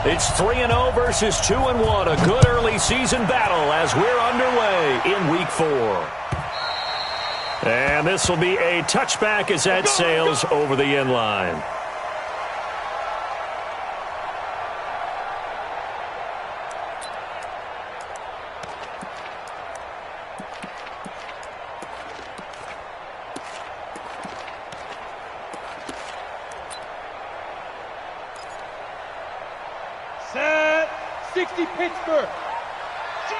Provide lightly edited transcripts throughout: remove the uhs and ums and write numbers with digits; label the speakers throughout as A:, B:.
A: It's 3-0 versus 2-1. A good early season battle as we're underway in Week 4. And this will be a touchback as that sails over the end line.
B: Set 60 Pittsburgh.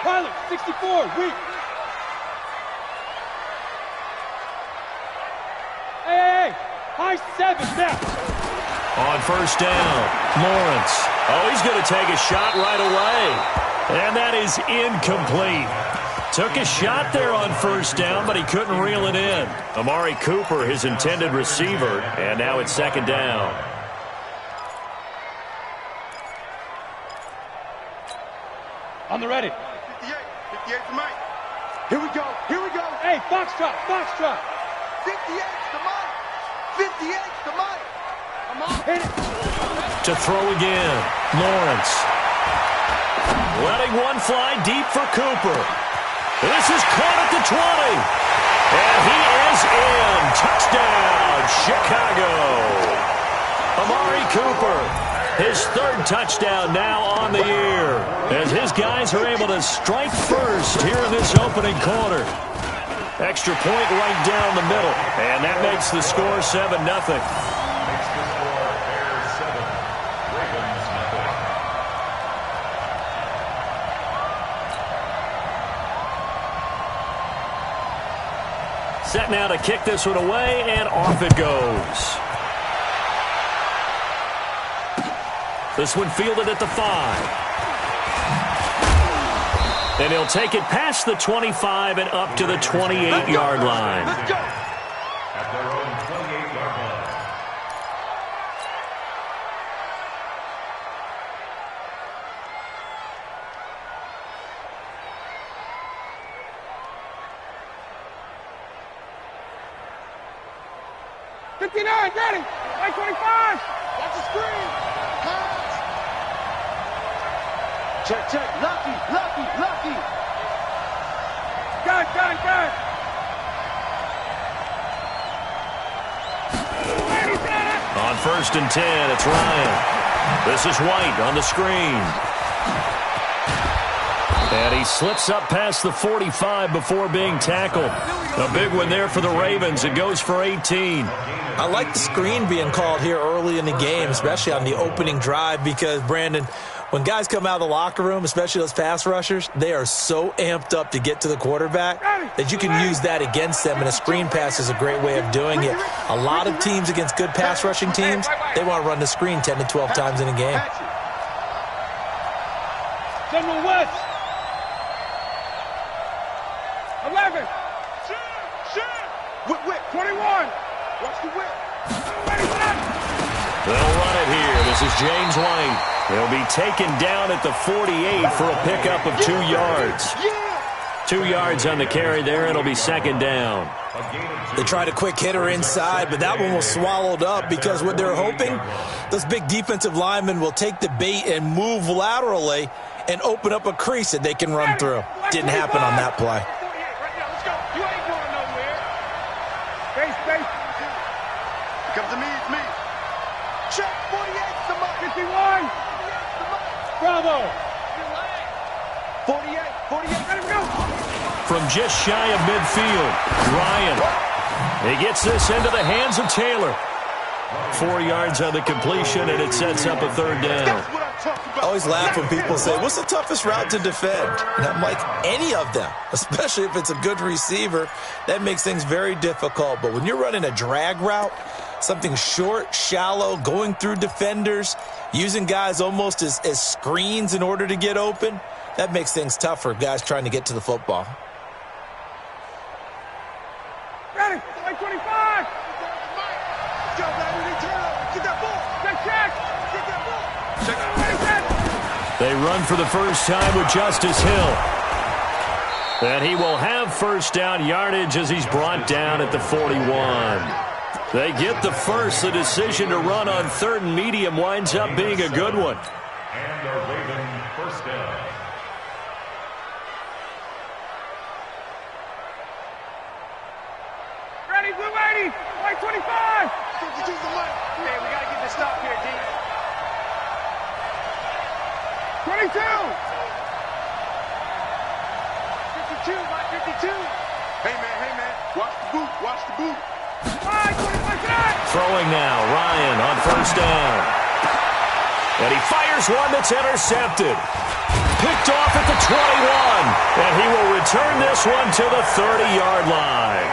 B: Pilot 64 weak. Hey, high 7 now.
A: On first down, Lawrence. Oh, he's going to take a shot right away. And that is incomplete. Took a shot there on first down, but he couldn't reel it in. Amari Cooper, his intended receiver, and now it's second down.
B: On the ready.
C: 58 for Mike.
B: Here we go. Hey, Foxtrot.
C: 58's to Mike. 58's to Mike.
B: Come on, hit it.
A: To throw again, Lawrence. Letting one fly deep for Cooper. This is caught at the 20. And he is in. Touchdown, Chicago. Amari Cooper, his third touchdown now on the year, as his guys are able to strike first here in this opening quarter. Extra point right down the middle, and that makes the score 7-0. Set now to kick this one away, and off it goes. This one fielded at the 5. And he'll take it past the 25 and up to the 28-yard line.
C: Let's go.
D: At their own 28-yard line.
B: Ready. Line 25. Watch the screen.
C: Check. Lucky.
B: Gun.
A: On first and 10, it's Ryan. This is White on the screen. And he slips up past the 45 before being tackled. A big one there for the Ravens. It goes for 18.
E: I like the screen being called here early in the game, especially on the opening drive, because, Brandon, when guys come out of the locker room, especially those pass rushers, they are so amped up to get to the quarterback that you can use that against them, and a screen pass is a great way of doing it. A lot of teams against good pass rushing teams, they want to run the screen 10 to 12 times in a game.
B: General West. 11. Whip. 21. Watch the whip.
A: They'll run it here. This is James White. He'll be taken down at the 48 for a pickup of 2 yards. 2 yards on the carry there. It'll be second down.
E: They tried a quick hitter inside, but that one was swallowed up because what they're hoping, those big defensive linemen will take the bait and move laterally and open up a crease that they can run through. Didn't happen on that play.
C: Comes to me, it's me. Check, 48's the mark.
B: 51. Bravo.
C: 48, let him go.
A: From just shy of midfield, Ryan. He gets this into the hands of Taylor. 4 yards on the completion, and it sets up a third down.
C: That's what I'm talking about.
E: I always laugh when people say, what's the toughest route to defend? And I'm like, any of them, especially if it's a good receiver, that makes things very difficult. But when you're running a drag route, something short, shallow, going through defenders, using guys almost as screens in order to get open, that makes things tough for guys trying to get to the football.
B: Ready. Line 25.
C: Go, baby, get that ball.
B: Check.
C: Get that ball.
A: They run for the first time with Justice Hill. And he will have first down yardage as he's brought down at the 41. They get the first. The decision to run on third and medium winds up being a good one.
D: And the Raven first down.
B: Ready, blue 80, white 25.
C: 52's the money. Man, we got to get this stop here, D.
B: 22.
C: 52, my 52. Hey, man. Watch the boot. Watch the boot.
B: 25 tonight.
A: Throwing now, Ryan on first down. And he fires one that's intercepted. Picked off at the 21. And he will return this one to the 30-yard line.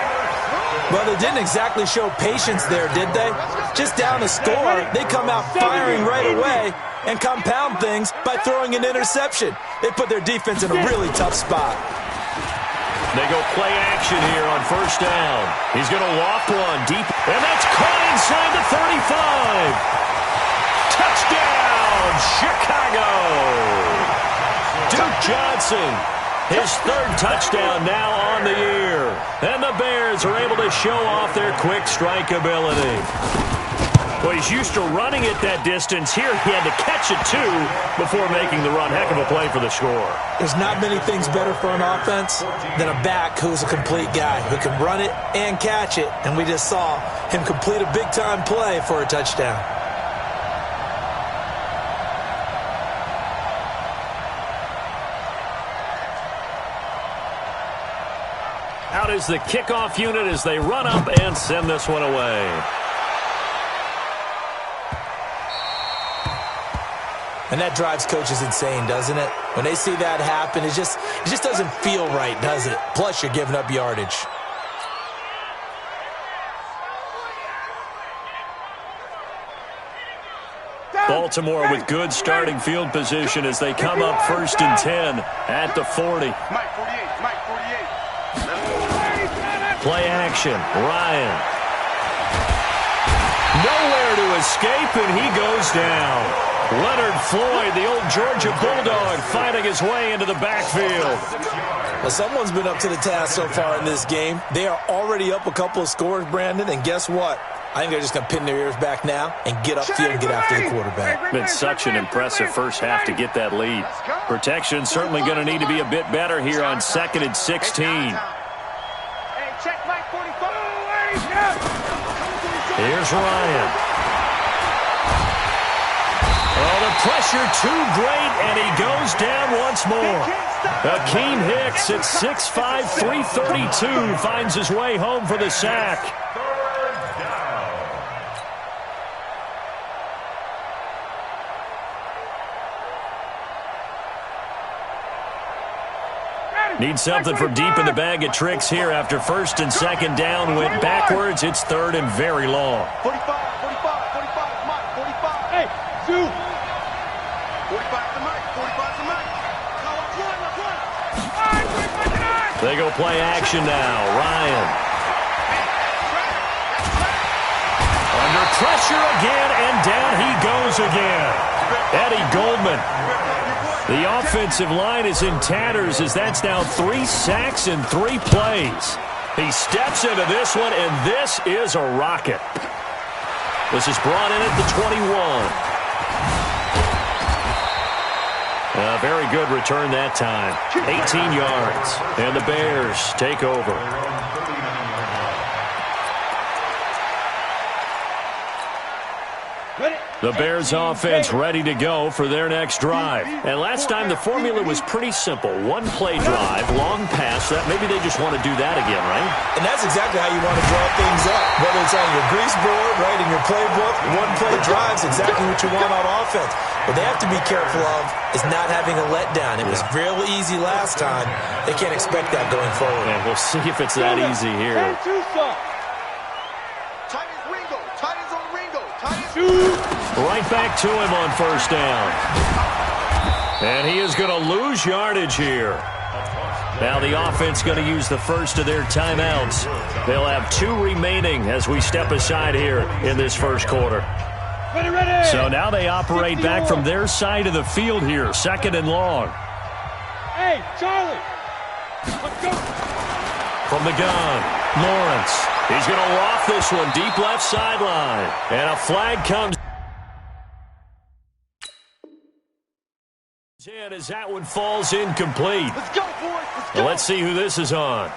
E: Well, they didn't exactly show patience there, did they? Just down a score, they come out firing right away and compound things by throwing an interception. They put their defense in a really tough spot.
A: They go play action here on first down. He's going to loft one deep, and that's caught inside the 35. Touchdown, Chicago! Duke Johnson, his third touchdown now on the year. And the Bears are able to show off their quick strike ability. Well, he's used to running it that distance. Here he had to catch it, too, before making the run. Heck of a play for the score.
E: There's not many things better for an offense than a back who's a complete guy, who can run it and catch it. And we just saw him complete a big-time play for a touchdown.
A: Out is the kickoff unit as they run up and send this one away.
E: And that drives coaches insane, doesn't it? When they see that happen, it just doesn't feel right, does it? Plus, you're giving up yardage.
A: Baltimore with good starting field position as they come up 1st and 10 at the 40.
C: Mike 48.
A: Play action. Ryan. Nowhere to escape, and he goes down. Leonard Floyd, the old Georgia Bulldog, fighting his way into the backfield.
E: Well, someone's been up to the task so far in this game. They are already up a couple of scores, Brandon, and guess what? I think they're just going to pin their ears back now and get upfield and get after the quarterback.
A: Been such an impressive first half to get that lead. Protection certainly going to need to be a bit better here on 2nd and 16.
B: Hey, check Mike 45.
A: Here's Ryan. Oh, the pressure too great, and he goes down once more. Akeem Hicks at 6'5", 332 finds his way home for the sack. Need something from deep in the bag of tricks here after 1st and 2nd down went backwards. It's 3rd and very long.
C: 45, Mike, 45.
B: Hey, Sue.
C: 45 to Mike, 45 to Mike.
A: They go play action now. Ryan. Under pressure again, and down he goes again. Eddie Goldman. The offensive line is in tatters as that's now 3 sacks in 3 plays. He steps into this one, and this is a rocket. This is brought in at the 21. A very good return that time. 18 yards, and the Bears take over. The Bears offense ready to go for their next drive. And last time the formula was pretty simple. 1-play drive, long pass. Maybe they just want to do that again, right?
E: And that's exactly how you want to draw things up. Whether it's on your grease board, right, in your playbook, 1-play drive's exactly what you want on offense. What they have to be careful of is not having a letdown. It was real easy last time. They can't expect that going forward.
A: And we'll see if it's that easy here. Right back to him on 1st down. And he is going to lose yardage here. Now the offense going to use the first of their timeouts. They'll have 2 remaining as we step aside here in this first quarter.
B: Ready.
A: So now they operate back from their side of the field here, 2nd and long.
B: Hey, Charlie. Let's go.
A: From the gun, Lawrence. He's going to loft this one deep left sideline. And a flag comes. As that one falls incomplete.
C: Let's go, boys. Let's go.
A: Let's see who this is on.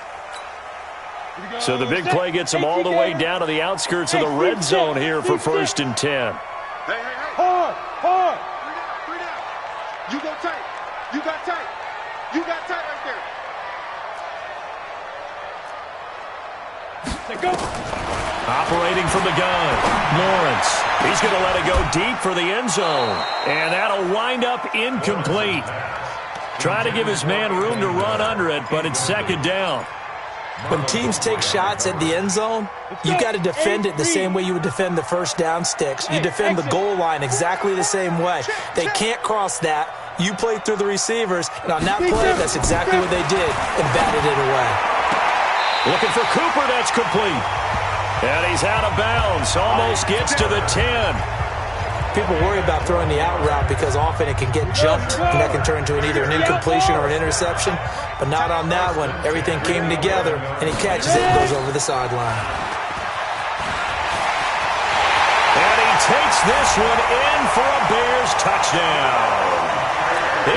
A: So the big play gets them all the way down to the outskirts of the red zone here for 1st and 10.
C: Hey.
B: Hard.
C: 3 down. You go tight. You got tight. You got tight right there.
B: Let's go.
A: Operating from the gun, Lawrence. He's going to let it go deep for the end zone. And that'll wind up incomplete. Try to give his man room to run under it, but it's 2nd down.
E: When teams take shots at the end zone, you got to defend it the same way you would defend the first down sticks. You defend the goal line exactly the same way. They can't cross that. You play through the receivers, and on that play, that's exactly what they did, and batted it away.
A: Looking for Cooper, that's complete. And he's out of bounds, almost gets to the 10.
E: People worry about throwing the out route because often it can get jumped, and that can turn into either an incompletion or an interception. But not on that one. Everything came together, and he catches it and goes over the sideline.
A: And he takes this one in for a Bears touchdown.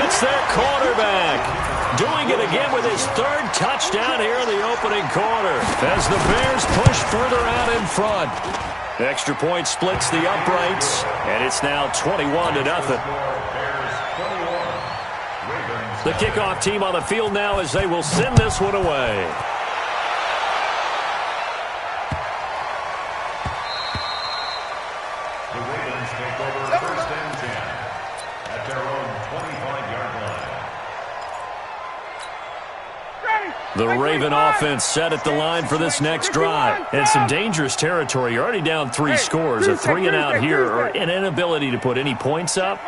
A: It's their quarterback doing it again with his 3rd touchdown here in the opening quarter as the Bears push further out in front. The extra point splits the uprights, and it's now 21-0. The kickoff team on the field now as they will send this one away.
D: The Ravens take over 1st and 10 at their own 25-yard line.
A: The Raven offense set at the line for this next drive. And some dangerous territory. You're already down 3 scores. A 3-and-out here or an inability to put any points up.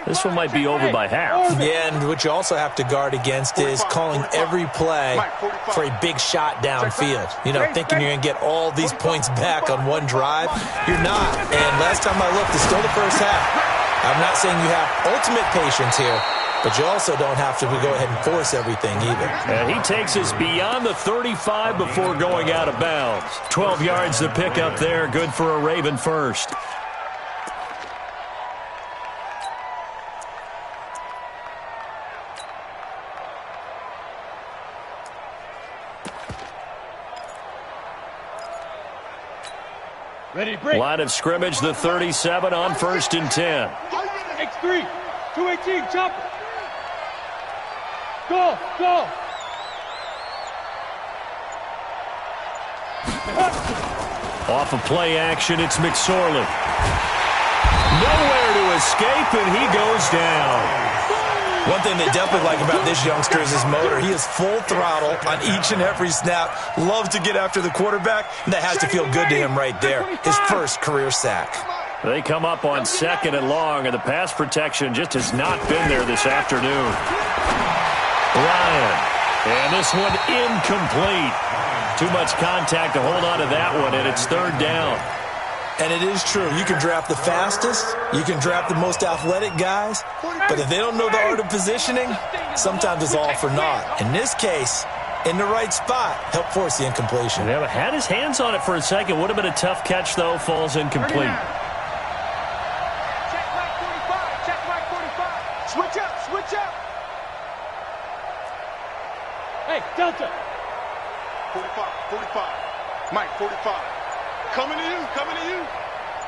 A: This one might be over by half.
E: Yeah, and what you also have to guard against is calling every play for a big shot downfield. You know, thinking you're going to get all these points back on one drive. You're not. And last time I looked, it's still the first half. I'm not saying you have ultimate patience here, but you also don't have to go ahead and force everything either.
A: And he takes us beyond the 35 before going out of bounds. 12 yards to pick up there. Good for a Raven first.
B: Ready, break.
A: Line of scrimmage, the 37 on 1st and 10.
B: X3. 218. Chopper. Go.
A: Off of play action, it's McSorley. Nowhere to escape, and he goes down.
E: One thing they definitely like about this youngster is his motor. He is full throttle on each and every snap. Loves to get after the quarterback, and that has to feel good to him right there. His first career sack.
A: They come up on 2nd and long, and the pass protection just has not been there this afternoon. Ryan, and this one incomplete. Too much contact to hold on to that one, and it's 3rd down.
E: And it is true. You can draft the fastest. You can draft the most athletic guys. But if they don't know the art of positioning, sometimes it's all for naught. In this case, in the right spot, help force the incompletion.
A: They had his hands on it for a second. Would have been a tough catch, though. Falls incomplete.
C: Check Mike 45. Switch up.
B: Hey, Delta.
C: 45. Mike 45. Coming to you.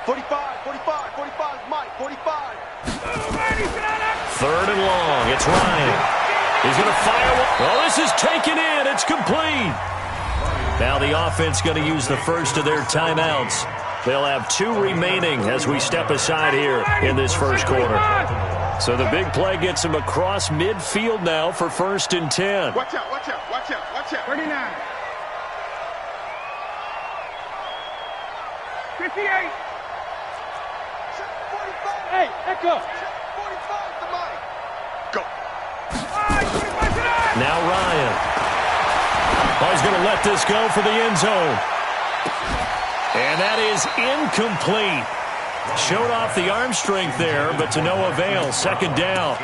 C: 45, Mike, 45.
A: 3rd and long. It's Ryan. He's going to fire one. Well, this is taken in. It's complete. Now the offense going to use the first of their timeouts. They'll have 2 remaining as we step aside here in this first quarter. So the big play gets him across midfield now for 1st and 10.
C: Watch out.
B: 39. 58. Hey, Echo.
C: 45 to Mike. Go.
A: Now Ryan. Oh, he's going to let this go for the end zone. And that is incomplete. Showed off the arm strength there, but to no avail. 2nd down.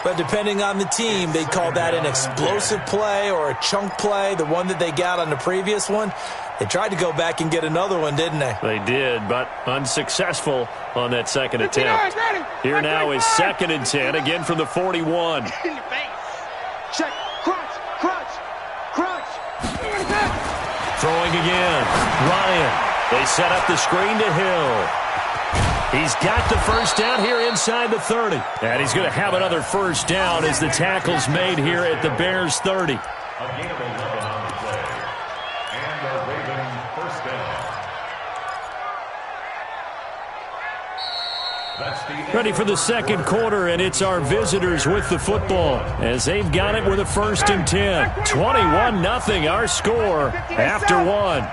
E: But depending on the team, they call that an explosive play or a chunk play, the one that they got on the previous one. They tried to go back and get another one, didn't they?
A: They did, but unsuccessful on that second attempt. Here now is 2nd and 10, again from the 41.
C: In the face. Check. Crunch. Crunch. Crunch.
A: Throwing again. Ryan. They set up the screen to Hill. He's got the first down here inside the 30. And he's going to have another first down as the tackle's made here at the Bears 30.
D: A gain of 11 on the play. And the Ravens first down. That's the
A: Ready for the second quarter, and it's our visitors with the football as they've got it with a 1st and 10. 21-0 our score after one.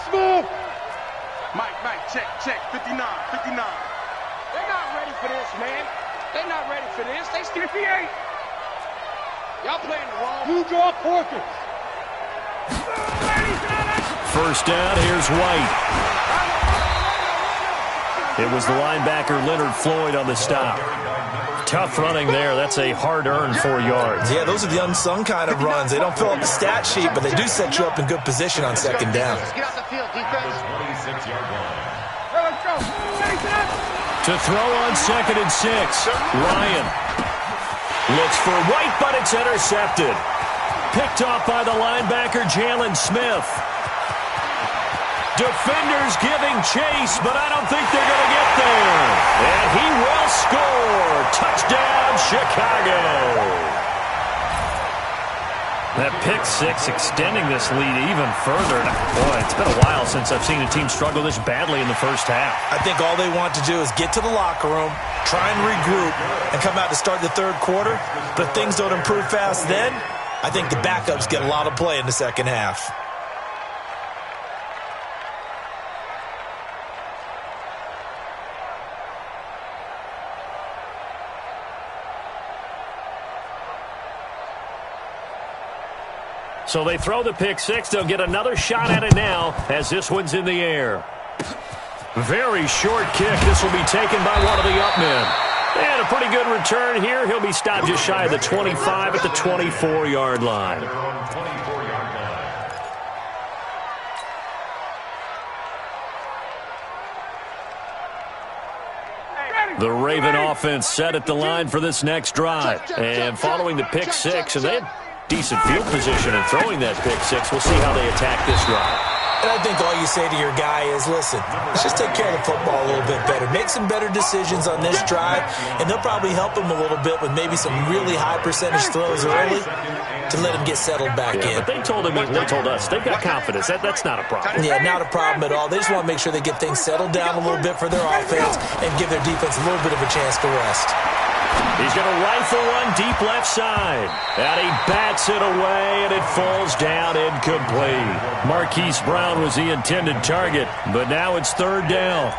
C: Smooth. Mike, check. 59. They're not ready for this, man. They're not ready for this. They still 58. Y'all playing the wrong. You draw Porkins.
A: First down, here's White. It was the linebacker Leonard Floyd on the stop. Tough running there. That's a hard-earned 4 yards.
E: Yeah, those are the unsung kind of runs. They don't fill up the stat sheet, but they do set you up in good position on second down.
C: Get out the field, defense.
D: 26-yard line.
B: Let's go.
A: To throw on 2nd and 6. Ryan looks for White, but it's intercepted. Picked off by the linebacker Jalen Smith. Defenders giving chase, but I don't think they're going to get there. And he will score. Touchdown, Chicago. That pick six extending this lead even further. Boy, it's been a while since I've seen a team struggle this badly in the first half.
E: I think all they want to do is get to the locker room, try and regroup, and come out to start the third quarter. But if things don't improve fast then, I think the backups get a lot of play in the second half.
A: So they throw the pick six. They'll get another shot at it now as this one's in the air. Very short kick. This will be taken by one of the up men. And a pretty good return here. He'll be stopped just shy of the 25 at the 24-yard line.
D: Their own 24-yard line.
A: The Raven offense set at the line for this next drive. And following the pick six, and they had decent field position in throwing that pick six. We'll see how they attack this drive.
E: And I think all you say to your guy is, listen, let's just take care of the football a little bit better. Make some better decisions on this drive, and they'll probably help him a little bit with maybe some really high percentage throws early to let him get settled back in.
A: But they told him, they told us, they've got confidence. That's not a problem.
E: Yeah, not a problem at all. They just want to make sure they get things settled down a little bit for their offense and give their defense a little bit of a chance to rest.
A: He's going to rifle one deep left side. And he bats it away, and it falls down incomplete. Marquise Brown was the intended target, but now it's third down.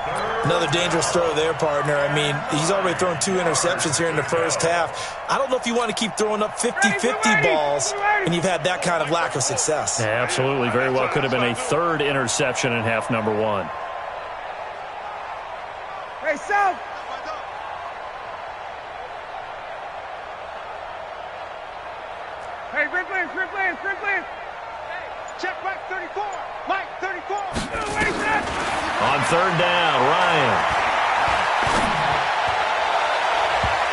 E: Another dangerous throw there, partner. I mean, he's already thrown 2 interceptions here in the first half. I don't know if you want to keep throwing up 50-50 balls when you've had that kind of lack of success.
A: Yeah, absolutely. Very well could have been a third interception in half number one.
B: Hey, South. Hey, Ripley.
C: Check back 34. Mike, 34.
A: On third down, Ryan.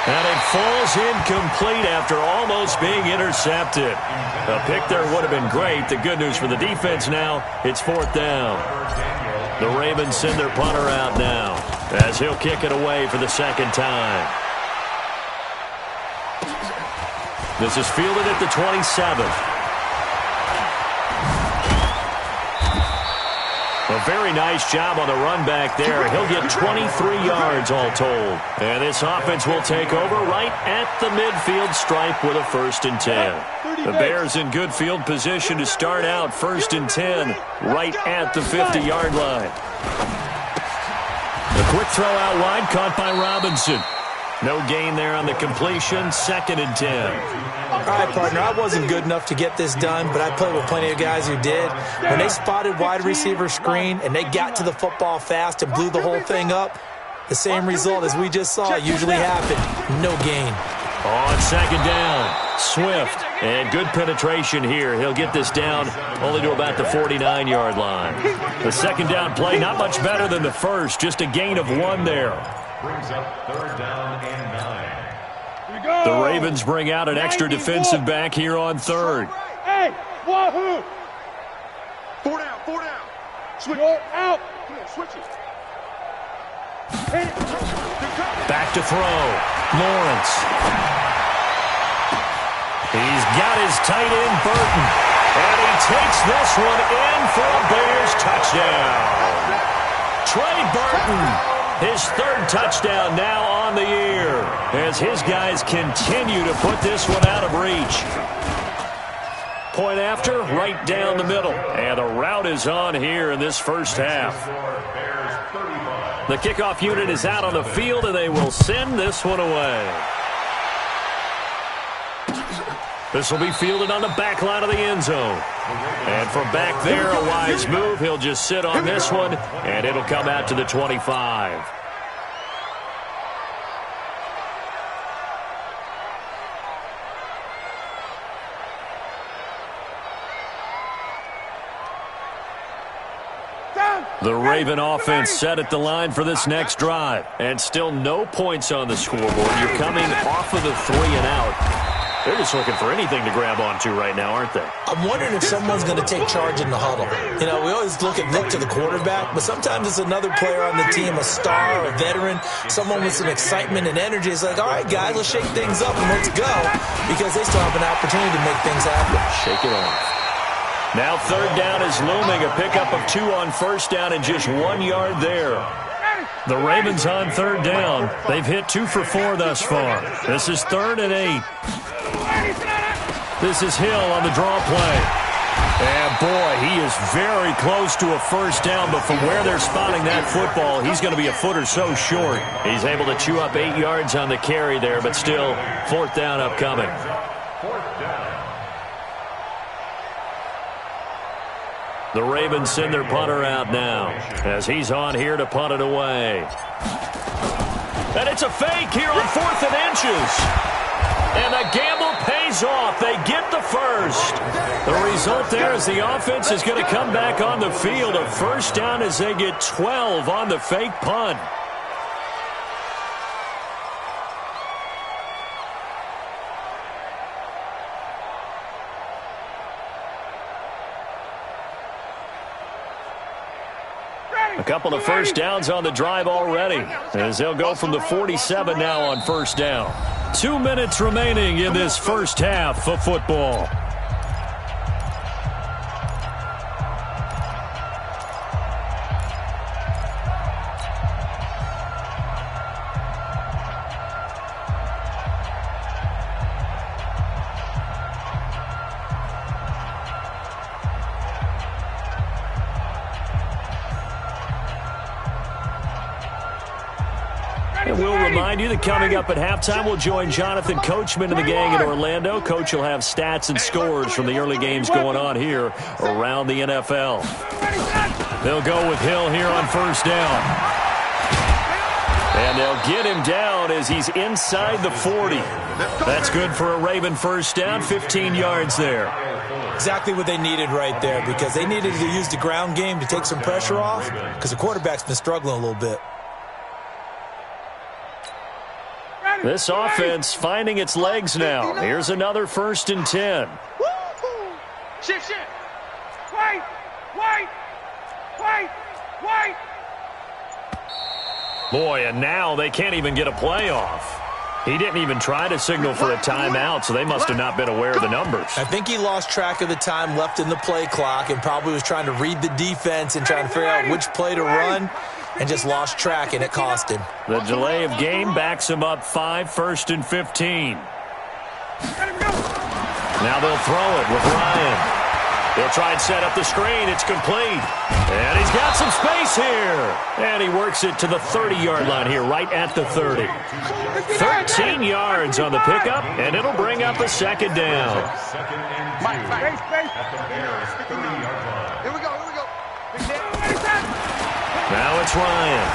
A: And it falls incomplete after almost being intercepted. A pick there would have been great. The good news for the defense now, it's fourth down. The Ravens send their punter out now as he'll kick it away for the second time. This is fielded at the 27th. A very nice job on the run back there. He'll get 23 yards all told. And this offense will take over right at the midfield stripe with a 1st and 10. The Bears in good field position to start out 1st and 10 right at the 50-yard line. A quick throw out wide caught by Robinson. No gain there on the completion. 2nd and 10.
E: All right, partner, I wasn't good enough to get this done, but I played with plenty of guys who did. When they spotted wide receiver screen and they got to the football fast and blew the whole thing up, the same result as we just saw usually happened. No gain.
A: On second down, Swift. And good penetration here. He'll get this down only to about the 49-yard line. The second down play, not much better than the first. Just a gain of 1 there.
D: Brings up third down and 9.
A: The Ravens bring out an extra defensive back here on third.
B: Hey, wahoo!
C: 4 down, 4 down.
B: Switch out.
C: Come on, switch it.
A: Back to throw. Lawrence. He's got his tight end, Burton. And he takes this one in for a Bears touchdown. Trey Burton, his third touchdown now on the year, as his guys continue to put this one out of reach. Point after, right down the middle. And the route is on here in this first half. The kickoff unit is out on the field, and they will send this one away. This will be fielded on the back line of the end zone. And from back there, a wise move. He'll just sit on this one, and it'll come out to the 25. The Raven offense set at the line for this next drive. And still no points on the scoreboard. You're coming off of the 3 and out. They're just looking for anything to grab onto right now, aren't they?
E: I'm wondering if someone's going to take charge in the huddle. You know, we always look to the quarterback, but sometimes it's another player on the team, a star, a veteran, someone with some excitement and energy. It's like, all right, guys, let's shake things up and let's go, because they still have an opportunity to make things happen.
A: Shake it off. Now third down is looming, a pickup of 2 on first down and just 1 yard there. The Ravens on third down. They've hit 2 for 4 thus far. This is 3rd and 8. This is Hill on the draw play. And boy, he is very close to a first down, but from where they're spotting that football, he's going to be a foot or so short. He's able to chew up 8 yards on the carry there, but still 4th down upcoming.
D: 4th down.
A: The Ravens send their punter out now as he's on here to punt it away. And it's a fake here on 4th and inches. And the gamble pays off. They get the first. The result there is the offense is going to come back on the field. A first down as they get 12 on the fake punt. A couple of first downs on the drive already, as they'll go from the 47 now on first down. 2 minutes remaining in this first half of football. And we'll remind you that coming up at halftime, we'll join Jonathan Coachman and the gang in Orlando. Coach will have stats and scores from the early games going on here around the NFL. They'll go with Hill here on first down. And they'll get him down as he's inside the 40. That's good for a Raven first down, 15 yards there.
E: Exactly what they needed right there, because they needed to use the ground game to take some pressure off, because the quarterback's been struggling a little bit.
A: This offense finding its legs now. Here's another 1st and 10.
C: Shift, shift.
B: Wait, wait, wait, wait.
A: Boy, and now they can't even get a play off. He didn't even try to signal for a timeout, so they must have not been aware of the numbers.
E: I think he lost track of the time left in the play clock and probably was trying to read the defense and trying to figure out which play to run, and just lost track, and it cost him.
A: The delay of game backs him up 5, 1st and 15. Now they'll throw it with Ryan. They'll try and set up the screen. It's complete. And he's got some space here. And he works it to the 30-yard line here, right at the 30. 13 yards on the pickup, and it'll bring up a second down.
C: Mike. Here we go.
A: Now it's Ryan.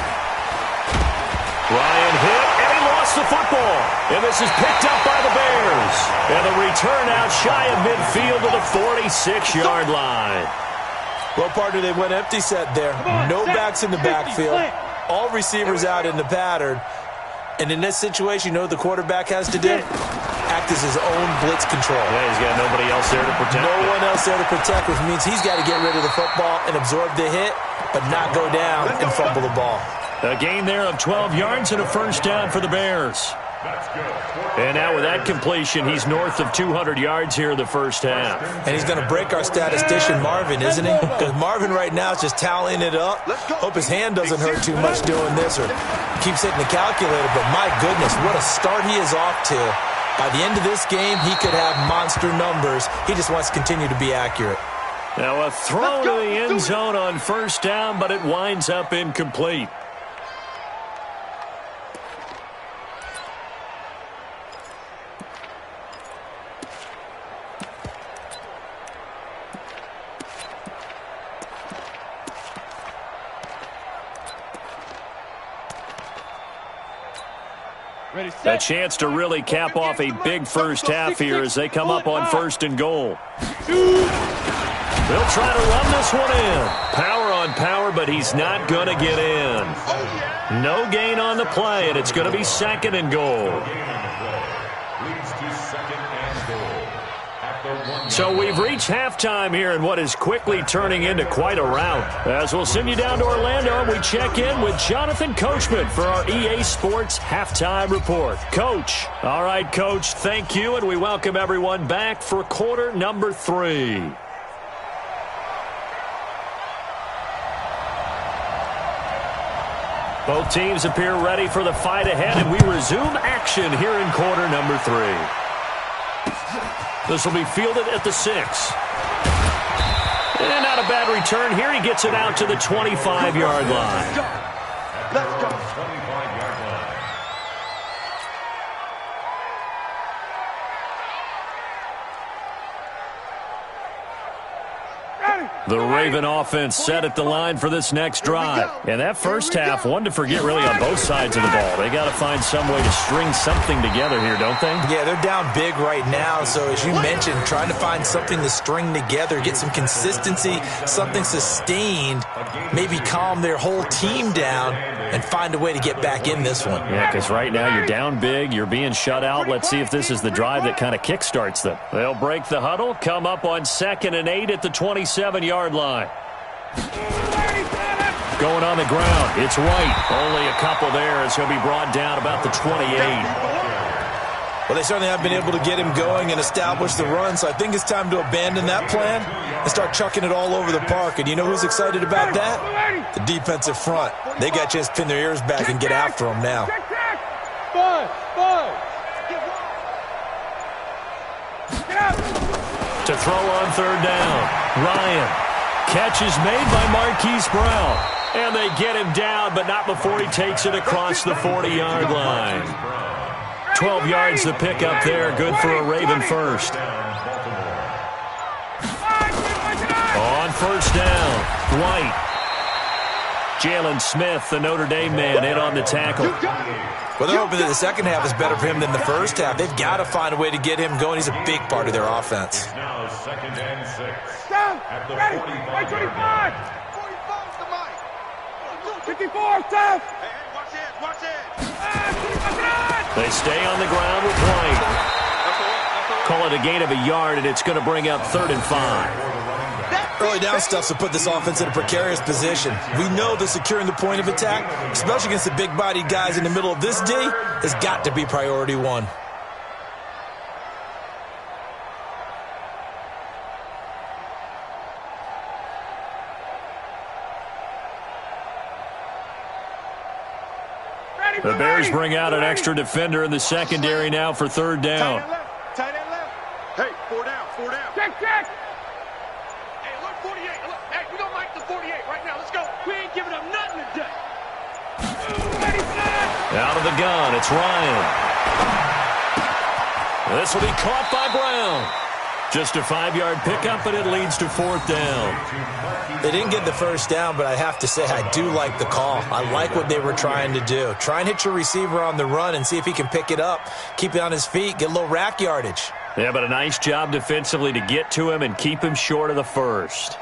A: Ryan hit, and he lost lost the football. And this is picked up by the Bears. And the return out shy of midfield to the 46-yard line.
E: Well, partner, they went empty set there. No backs in the backfield. All receivers out in the pattern. And in this situation, you know what the quarterback has to do? Act as his own blitz control.
A: Yeah, he's got nobody else there to protect.
E: No one else there to protect, which means he's got to get rid of the football and absorb the hit, but not go down and fumble the ball.
A: A gain there of 12 yards and a first down for the Bears. And now with that completion, he's north of 200 yards here in the first half.
E: And he's going to break our statistician, Marvin, isn't he? Because Marvin right now is just tallying it up. Hope his hand doesn't hurt too much doing this or keeps hitting the calculator. But my goodness, what a start he is off to. By the end of this game, he could have monster numbers. He just wants to continue to be accurate.
A: Now a throw to the end zone on first down, but it winds up incomplete. A chance to really cap off a big first half here as they come up on 1st and goal. They'll try to run this one in. Power on power, but he's not going to get in. No gain on the play, and it's going to be 2nd and goal. So we've reached halftime here in what is quickly turning into quite a rout. As we'll send you down to Orlando, and we check in with Jonathan Coachman for our EA Sports Halftime Report. Coach. All right, Coach, thank you, and we welcome everyone back for quarter number 3. Both teams appear ready for the fight ahead, and we resume action here in quarter number 3. This will be fielded at the 6. And not a bad return here. He gets it out to the 25-yard line.
C: Let's go.
D: 25-yard line.
A: The Raven offense set at the line for this next drive. And that first half, one to forget really on both sides of the ball. They got to find some way to string something together here, don't they?
E: Yeah, they're down big right now. So as you mentioned, trying to find something to string together, get some consistency, something sustained, maybe calm their whole team down and find a way to get back in this one.
A: Yeah, because right now you're down big, you're being shut out. Let's see if this is the drive that kind of kickstarts them. They'll break the huddle, come up on 2nd and 8 at the 27-yard line. Going on the ground, it's White. Only a couple there as he'll be brought down about the 28.
E: Well, they certainly have been able to get him going and establish the run, so I think it's time to abandon that plan and start chucking it all over the park. And you know who's excited about that? The defensive front. They got a chance to pin their ears back and get after him now.
A: To throw on 3rd down, Ryan. Catch is made by Marquise Brown. And they get him down, but not before he takes it across the 40-yard line. 12 yards to pick up there. Good for a Raven first. On 1st down, White. Jalen Smith, the Notre Dame man, in on the tackle.
E: Well, they're hoping that the second half is better for him than the first half. They've got to find a way to get him going. He's a big part of their offense.
D: Now 2nd and 6.
B: Down.
D: At the
B: Ready.
D: 45.
B: 25. 54, Steph.
C: Watch it.
A: They stay on the ground with White. Call it a gain of a yard, and it's going to bring up 3rd and 5.
E: Early down stuff to put this offense in a precarious position. We know that securing the point of attack, especially against the big-bodied guys in the middle of this D, has got to be priority 1.
A: The Bears bring out an extra defender in the secondary now for 3rd down.
C: Tight end left. Hey, 4 down.
B: Check.
C: Hey, look, 48. Look, hey, we don't like the 48 right now. Let's go. We ain't giving up nothing today.
A: Out of the gun, it's Ryan. This will be caught by Brown. Just a 5-yard pickup, and it leads to 4th down.
E: They didn't get the first down, but I have to say I do like the call. I like what they were trying to do. Try and hit your receiver on the run and see if he can pick it up, keep it on his feet, get a little rack yardage.
A: Yeah, but a nice job defensively to get to him and keep him short of the first.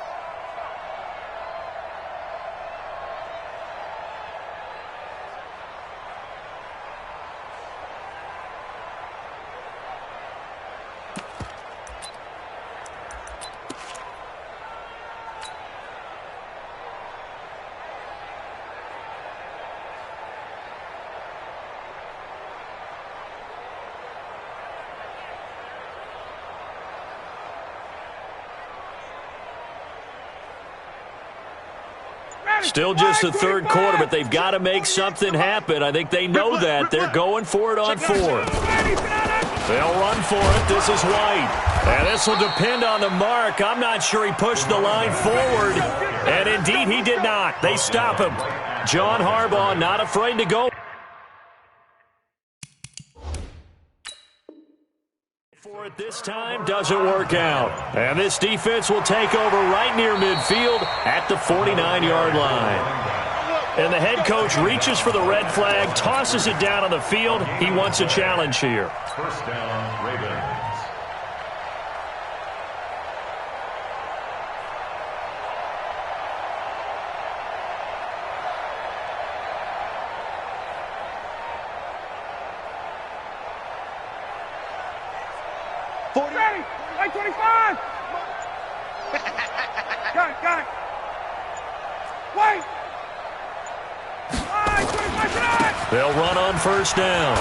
A: Still just the third quarter, but they've got to make something happen. I think they know that. They're going for it on 4th. They'll run for it. This is White. And this will depend on the mark. I'm not sure he pushed the line forward. And indeed, he did not. They stop him. John Harbaugh not afraid to go for it this time. Doesn't work out. And this defense will take over right near midfield at the 49-yard line. And the head coach reaches for the red flag, tosses it down on the field. He wants a challenge here.
D: First down, Ravens.
B: Ready! Like 25! Got it. Wait!
A: They'll run on first down.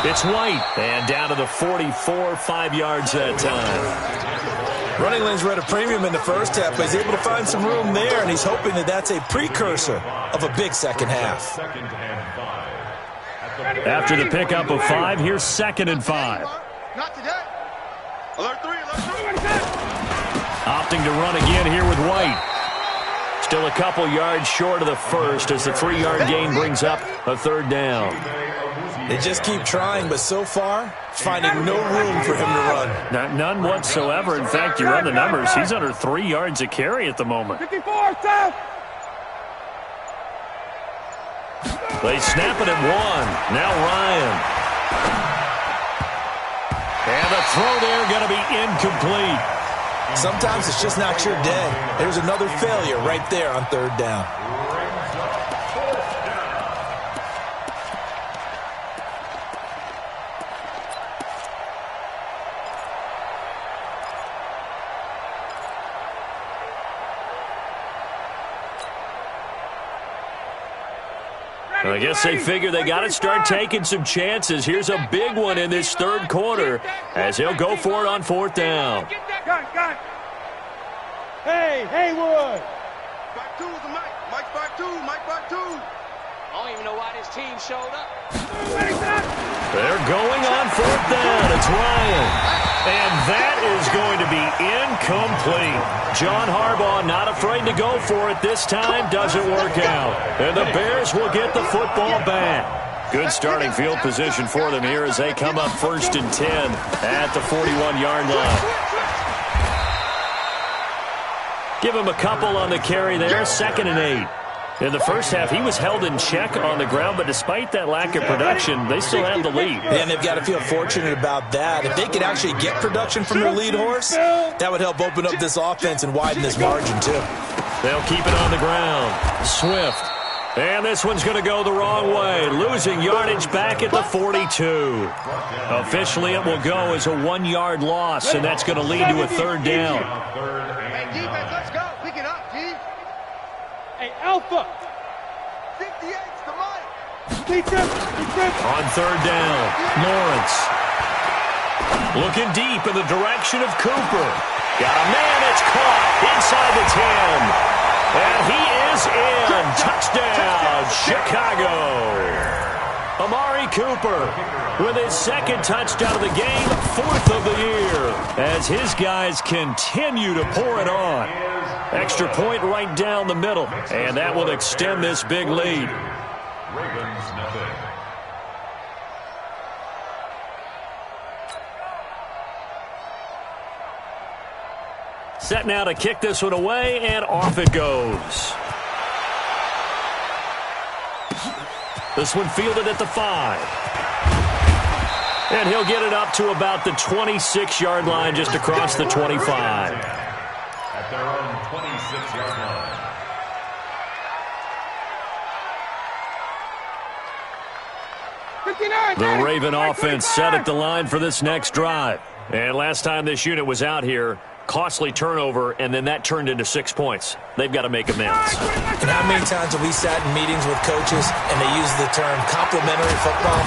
A: It's White, and down to the 44, 5 yards that time.
E: Running lanes were at a premium in the first half, but he's able to find some room there, and he's hoping that that's a precursor of a big second half.
D: Second and 5.
A: After the pickup of 5, here's 2nd and 5.
C: Not today. Alert 3.
A: Opting to run again here with White. Still a couple yards short of the first as the 3-yard gain brings up a 3rd down.
E: They just keep trying, but so far, finding no room for him to run.
A: None whatsoever. In fact, you run the numbers. He's under 3 yards a carry at the moment.
B: 54, stop!
A: They snap it at 1. Now Ryan. And the throw there going to be incomplete.
E: Sometimes it's just not your day. There's another failure right there on 3rd down.
A: I guess they figure they got to start taking some chances. Here's a big one in this 3rd quarter as he'll go for it on 4th down.
B: Got it. Hey, Haywood.
C: 5-2 is the Mike. Mike 5-2. Mike 5-2. I don't even know why this team showed up.
A: They're going on 4th down. It's Ryan. And that is going to be incomplete. John Harbaugh not afraid to go for it this time. Doesn't work out. And the Bears will get the football back. Good starting field position for them here as they come up 1st and 10 at the 41-yard line. Give him a couple on the carry there. 2nd and 8. In the first half, he was held in check on the ground, but despite that lack of production, they still have the lead.
E: Yeah, and they've got to feel fortunate about that. If they could actually get production from their lead horse, that would help open up this offense and widen this margin, too.
A: They'll keep it on the ground. Swift. And this one's going to go the wrong way, losing yardage back at the 42. Officially, it will go as a 1-yard loss, and that's going to lead to a 3rd down.
C: Hey, defense, let's go. Pick it up, G.
B: Hey, Alpha.
C: 58's the Mike.
A: On 3rd down, Lawrence. Looking deep in the direction of Cooper. Got a man that's caught inside the 10. And he is in. Touchdown, Chicago. Amari Cooper with his 2nd touchdown of the game, 4th of the year, as his guys continue to pour it on. Extra point right down the middle, and that will extend this big lead.
D: Ravens nothing.
A: Set now to kick this one away, and off it goes. This one fielded at the 5. And he'll get it up to about the 26-yard line, just across the 25.
D: At their own 26-yard line.
A: The Raven offense set at the line for this next drive. And last time this unit was out here, costly turnover, and then that turned into 6 points. They've got to make amends.
E: And how many times have we sat in meetings with coaches and they use the term complementary football?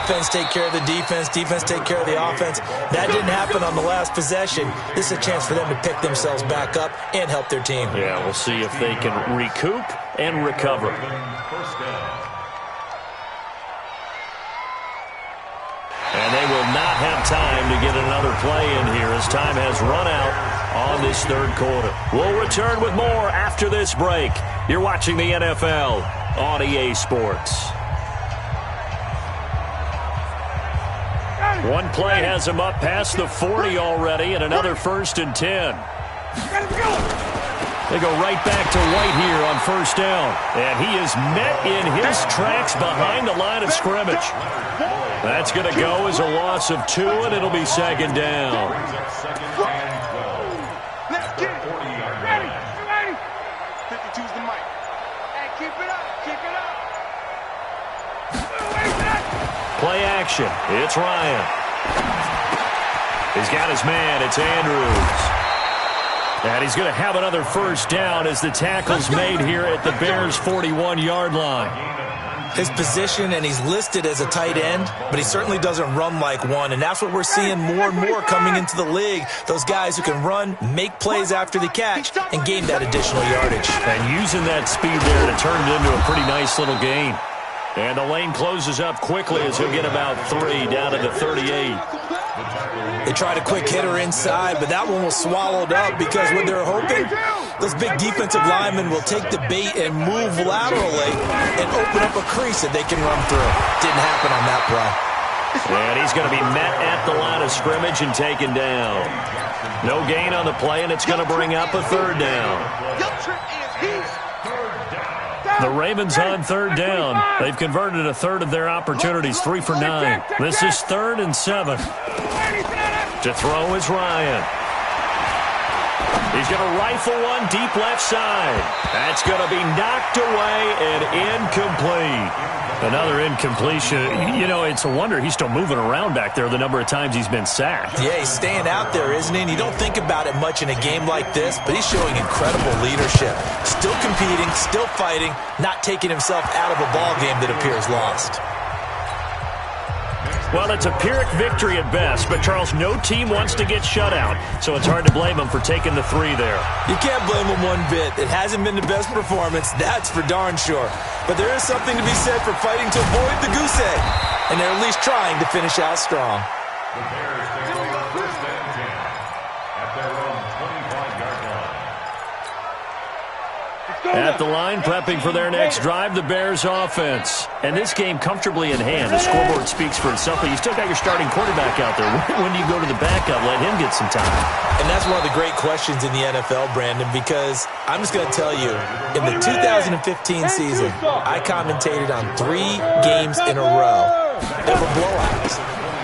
E: Offense take care of the defense, defense take care of the offense. That didn't happen on the last possession. This is a chance for them to pick themselves back up and help their team.
A: Yeah, we'll see if they can recoup and recover.
D: First down.
A: And they will not have time to get another play in here as time has run out on this third quarter. We'll return with more after this break. You're watching the NFL on EA Sports. One play has him up past the 40 already, and another 1st and 10. They go right back to White here on first down. And he is met in his tracks behind the line of scrimmage. That's going to go as a loss of 2, and it'll be second down.
C: Let's get it. Ready. 52's the mic. Hey, keep it up. Keep it up.
A: Play action. It's Ryan. He's got his man. It's Andrews. And he's going to have another first down as the tackle's made here at the Bears' 41-yard line.
E: His position, and he's listed as a tight end, but he certainly doesn't run like one, and that's what we're seeing more and more coming into the league. Those guys who can run, make plays after the catch, and gain that additional yardage.
A: And using that speed there to turn it into a pretty nice little gain. And the lane closes up quickly as he'll get about 3 down to the 38.
E: They tried a quick hitter inside, but that one was swallowed up because what they're hoping, those big defensive linemen will take the bait and move laterally and open up a crease that they can run through. Didn't happen on that play.
A: And he's going to be met at the line of scrimmage and taken down. No gain on the play, and it's going to bring up a 3rd down. The Ravens on 3rd down. They've converted a 1/3 of their opportunities, 3 for 9. This is 3rd and 7. To throw is Ryan. He's going to rifle one deep left side. That's going to be knocked away and incomplete. Another incompletion. You know, it's a wonder he's still moving around back there the number of times he's been sacked.
E: Yeah, he's staying out there, isn't he? And you don't think about it much in a game like this, but he's showing incredible leadership. Still competing, still fighting, not taking himself out of a ball game that appears lost.
A: Well, it's a Pyrrhic victory at best, but, Charles, no team wants to get shut out, so it's hard to blame them for taking the 3 there.
E: You can't blame them one bit. It hasn't been the best performance, that's for darn sure. But there is something to be said for fighting to avoid the goose egg, and they're at least trying to finish out strong.
D: The Bears take over 1st and 10 at their own 25-yard line.
A: At the line, prepping for their next drive, the Bears offense. And this game comfortably in hand. The scoreboard speaks for itself, but you still got your starting quarterback out there. When do you go to the backup? Let him get some time.
E: And that's one of the great questions in the NFL, Brandon, because I'm just going to tell you, in the 2015 season, I commentated on 3 games in a row that were blowouts.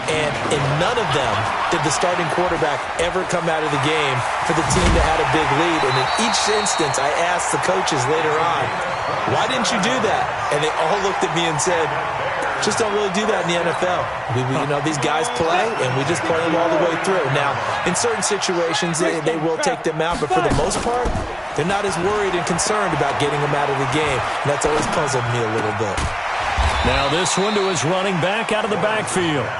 E: And in none of them did the starting quarterback ever come out of the game for the team that had a big lead. And in each instance, I asked the coaches later on, why didn't you do that? And they all looked at me and said, just don't really do that in the NFL. You know, these guys play, and we just play them all the way through. Now, in certain situations, they will take them out, but for the most part, they're not as worried and concerned about getting them out of the game. And that's always puzzled me a little bit.
A: Now this one to his running back out of the backfield.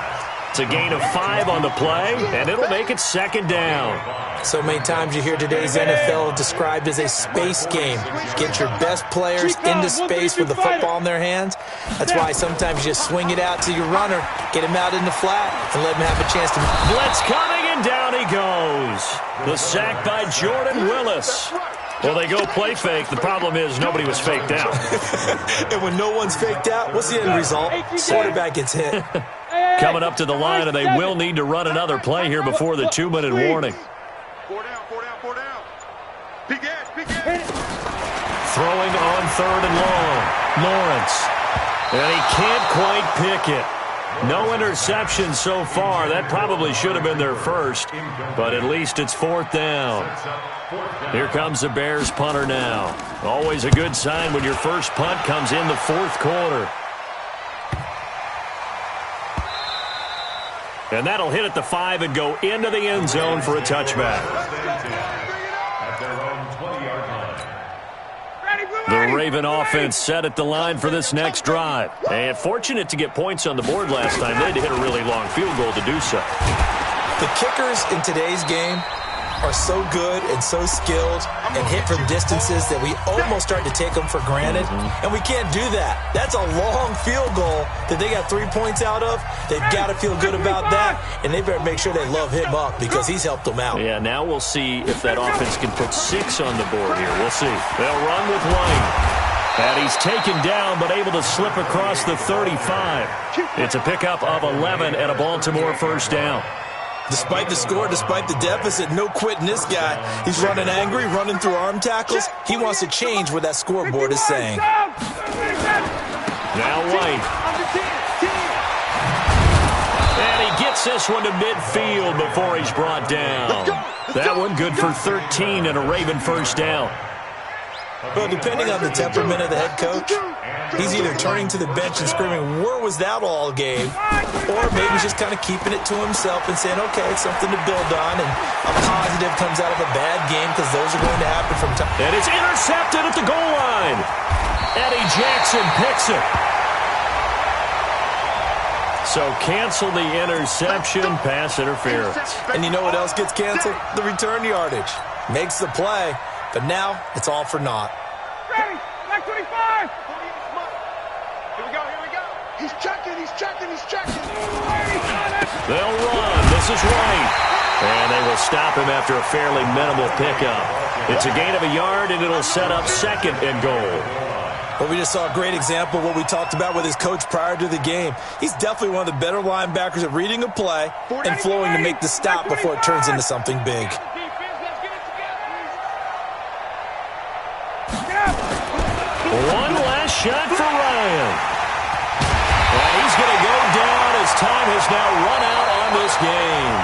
A: It's a gain of 5 on the play, and it'll make it 2nd down.
E: So many times you hear today's NFL described as a space game. Get your best players into space with the football in their hands. That's why sometimes you just swing it out to your runner, get him out in the flat, and let him have a chance to...
A: Blitz coming, and down he goes. The sack by Jordan Willis. Well, they go play fake. The problem is nobody was faked out.
E: And when no one's faked out, what's the end result? Quarterback gets hit.
A: Coming up to the line, and they will need to run another play here before the 2-minute warning.
C: 4 down, 4 down, 4
A: Throwing on 3rd and long. Lawrence. And he can't quite pick it. No interception so far. That probably should have been their first, but at least it's 4th down. Here comes the Bears punter now. Always a good sign when your first punt comes in the 4th quarter. And that'll hit at the 5 and go into the end zone for a touchback.
D: At their own 20-yard line.
A: The Raven offense set at the line for this next drive. And fortunate to get points on the board last time. They had to hit a really long field goal to do so.
E: The kickers in today's game are so good and so skilled and hit from distances that we almost start to take them for granted. And we can't do that. That's a long field goal that they got 3 points out of. They've got to feel good about that, and they better make sure they love him up because he's helped them out.
A: Yeah, now we'll see if that offense can put 6 on the board here. We'll see. They'll run with White. And he's taken down but able to slip across the 35. It's a pickup of 11 and a Baltimore first down.
E: Despite the score, despite the deficit, no quitting this guy. He's running angry, running through arm tackles. He wants to change what that scoreboard is saying.
A: Now White. And he gets this one to midfield before he's brought down. That one good for 13 and a Raven first down.
E: Well, depending on the temperament of the head coach, he's either turning to the bench and screaming, "Where was that all game?" Or maybe he's just kind of keeping it to himself and saying, okay, it's something to build on, and a positive comes out of a bad game because those are going to happen from time.
A: And it's intercepted at the goal line. Eddie Jackson picks it. So cancel the interception, pass interference.
E: And you know what else gets canceled? The return yardage. Makes the play, but now it's all for naught.
B: Ready, like 25.
C: Here we go. He's checking.
A: They'll run. This is White. And they will stop him after a fairly minimal pickup. It's a gain of a yard, and it'll set up 2nd and goal.
E: Well, we just saw a great example of what we talked about with his coach prior to the game. He's definitely one of the better linebackers at reading a play and flowing to make the stop before it turns into something big.
A: One last shot for Ryan. And he's going to go down as time has now run out on this game.